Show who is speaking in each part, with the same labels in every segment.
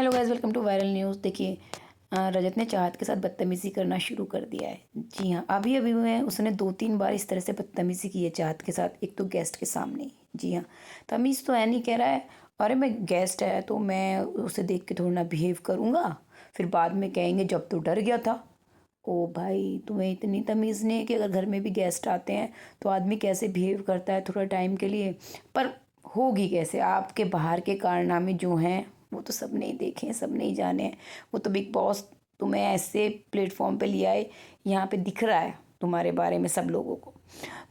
Speaker 1: Hello guys, welcome to viral news. देखिए, रजत ने चाहत के साथ बदतमीज़ी करना शुरू कर दिया है। जी हाँ, अभी अभी में उसने 2-3 बार इस तरह से बदतमीज़ी की है चाहत के साथ, एक तो गेस्ट के सामने ही। जी हाँ, तमीज़ तो है नहीं, कह रहा है अरे मैं गेस्ट है तो मैं उसे देख के थोड़ा ना बिहेव करूँगा। फिर बाद में कहेंगे जब तो डर गया था। ओ भाई, तुम्हें इतनी तमीज़ नहीं है कि अगर घर में भी गेस्ट आते हैं तो आदमी कैसे बिहेव करता है थोड़ा टाइम के लिए। पर होगी कैसे, आपके बाहर के कारनामे जो हैं वो तो सबने ही देखे हैं, सबने ही जाने हैं। वो तो बिग बॉस तुम्हें ऐसे प्लेटफॉर्म पे लिया है, यहाँ पे दिख रहा है तुम्हारे बारे में सब लोगों को।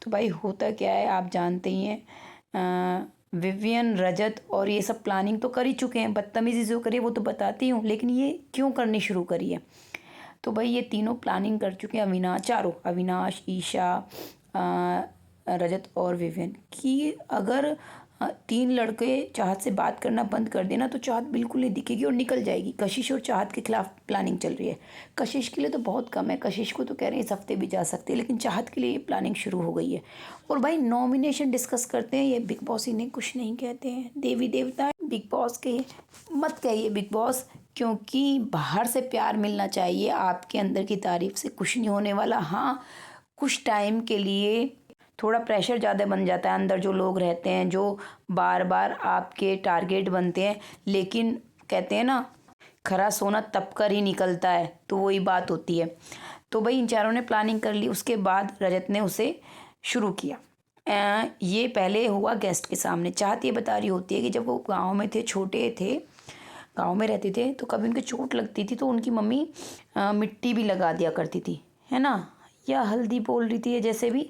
Speaker 1: तो भाई होता क्या है आप जानते ही हैं। विवियन, रजत और ये सब प्लानिंग तो कर ही चुके हैं, बदतमीज़ी जो करी है वो तो बताती हूँ, लेकिन ये क्यों करनी शुरू करी है। तो भाई ये तीनों प्लानिंग कर चुके हैं, अविनाश, चारों, अविनाश, ईशा, रजत और विवियन, कि अगर 3 लड़के चाहत से बात करना बंद कर देना तो चाहत बिल्कुल नहीं दिखेगी और निकल जाएगी। कशिश और चाहत के खिलाफ प्लानिंग चल रही है। कशिश के लिए तो बहुत कम है, कशिश को तो कह रहे हैं इस हफ्ते भी जा सकते हैं, लेकिन चाहत के लिए ये प्लानिंग शुरू हो गई है। और भाई नॉमिनेशन डिस्कस करते हैं, ये बिग बॉस इन्हें कुछ नहीं कहते हैं, देवी देवता बिग बॉस के। मत कहिए बिग बॉस, क्योंकि बाहर से प्यार मिलना चाहिए, आपके अंदर की तारीफ से कुछ नहीं होने वाला। हाँ, कुछ टाइम के लिए थोड़ा प्रेशर ज़्यादा बन जाता है अंदर, जो लोग रहते हैं जो बार बार आपके टारगेट बनते हैं, लेकिन कहते हैं ना, खरा सोना तप कर ही निकलता है, तो वही बात होती है। तो भाई इन चारों ने प्लानिंग कर ली, उसके बाद रजत ने उसे शुरू किया। ये पहले हुआ गेस्ट के सामने। चाहत ये बता रही होती है कि जब वो गाँव में थे, छोटे थे, गाँव में रहते थे, तो कभी उनके चोट लगती थी तो उनकी मम्मी मिट्टी भी लगा दिया करती थी, है ना, या हल्दी बोल रही थी, जैसे भी,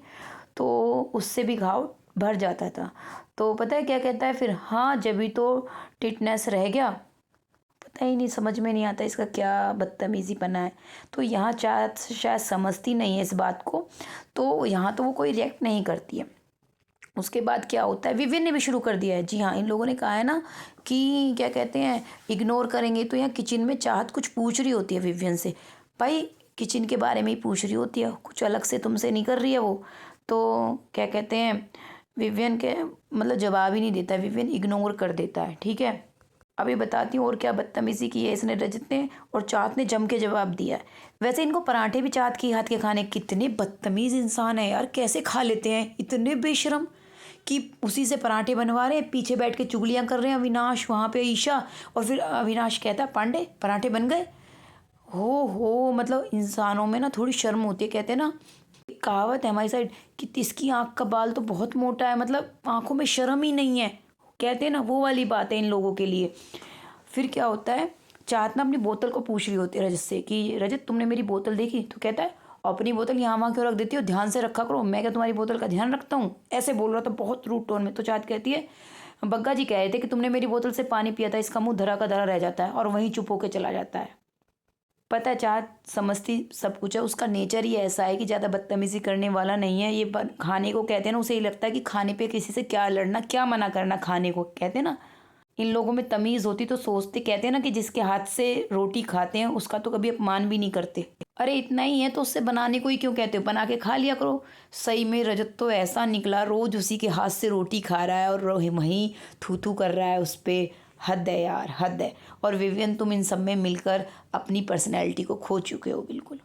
Speaker 1: तो उससे भी घाव भर जाता था। तो पता है क्या कहता है फिर, हाँ जब भी तो टिटनेस रह गया। पता ही नहीं, समझ में नहीं आता इसका क्या बदतमीज़ी पना है। तो यहाँ शायद समझती नहीं है इस बात को, तो यहाँ तो वो कोई रिएक्ट नहीं करती है। उसके बाद क्या होता है, विवियन ने भी शुरू कर दिया है। जी हाँ, इन लोगों ने कहा है ना कि क्या कहते हैं, इग्नोर करेंगे। तो यहाँ किचन में चाहत कुछ पूछ रही होती है विवियन से, भाई किचन के बारे में ही पूछ रही होती है, कुछ अलग से तुमसे नहीं कर रही है वो। तो क्या कहते हैं, विवियन के मतलब जवाब ही नहीं देता है, विवियन इग्नोर कर देता है। ठीक है, अभी बताती हूँ और क्या बदतमीज़ी की है इसने, रजत ने और चाहत ने जम के जवाब दिया है। वैसे इनको पराठे भी चाहत के हाथ के खाने, कितने बदतमीज़ इंसान है यार, कैसे खा लेते हैं, इतने बेशरम कि उसी से पराठे बनवा रहे हैं, पीछे बैठ के चुगलियाँ कर रहे हैं अविनाश, वहाँ पे ईशा, और फिर अविनाश कहता है पांडे पराठे बन गए। हो मतलब इंसानों में ना थोड़ी शर्म होती है। कहते हैं ना, एक कहावत है हमारी साइड कि तिसकी आँख का बाल तो बहुत मोटा है, मतलब आँखों में शर्म ही नहीं है, कहते हैं ना, वो वाली बात है इन लोगों के लिए। फिर क्या होता है, चाहत ना अपनी बोतल को पूछ रही होती है रजत से कि रजत तुमने मेरी बोतल देखी। तो कहता है अपनी बोतल यहाँ वहाँ क्यों रख देती हो, ध्यान से रखा करो, मैं क्या तुम्हारी बोतल का ध्यान रखता हूँ, ऐसे बोल रहा था बहुत रूड टोन में। तो चाहत कहती है बग्गा जी कह रहे थे कि तुमने मेरी बोतल से पानी पिया था, इसका मुंह धरा का धरा रह जाता है और वहीं चुप होकर चला जाता है। पता है चाहत समझती सब कुछ है, उसका नेचर ही ऐसा है कि ज़्यादा बदतमीज़ी करने वाला नहीं है। ये खाने को कहते हैं ना, उसे ये लगता है कि खाने पे किसी से क्या लड़ना, क्या मना करना, खाने को कहते हैं ना, इन लोगों में तमीज़ होती तो सोचते, कहते हैं ना कि जिसके हाथ से रोटी खाते हैं उसका तो कभी अपमान भी नहीं करते। अरे इतना ही है तो उससे बनाने को ही क्यों कहते हो, बना के खा लिया करो। सही में रजत तो ऐसा निकला, रोज़ उसी के हाथ से रोटी खा रहा है और वहीं थू थू कर रहा है उस पर। हद है यार, हद है। और विवियन, तुम इन सब में मिलकर अपनी पर्सनैलिटी को खो चुके हो बिल्कुल।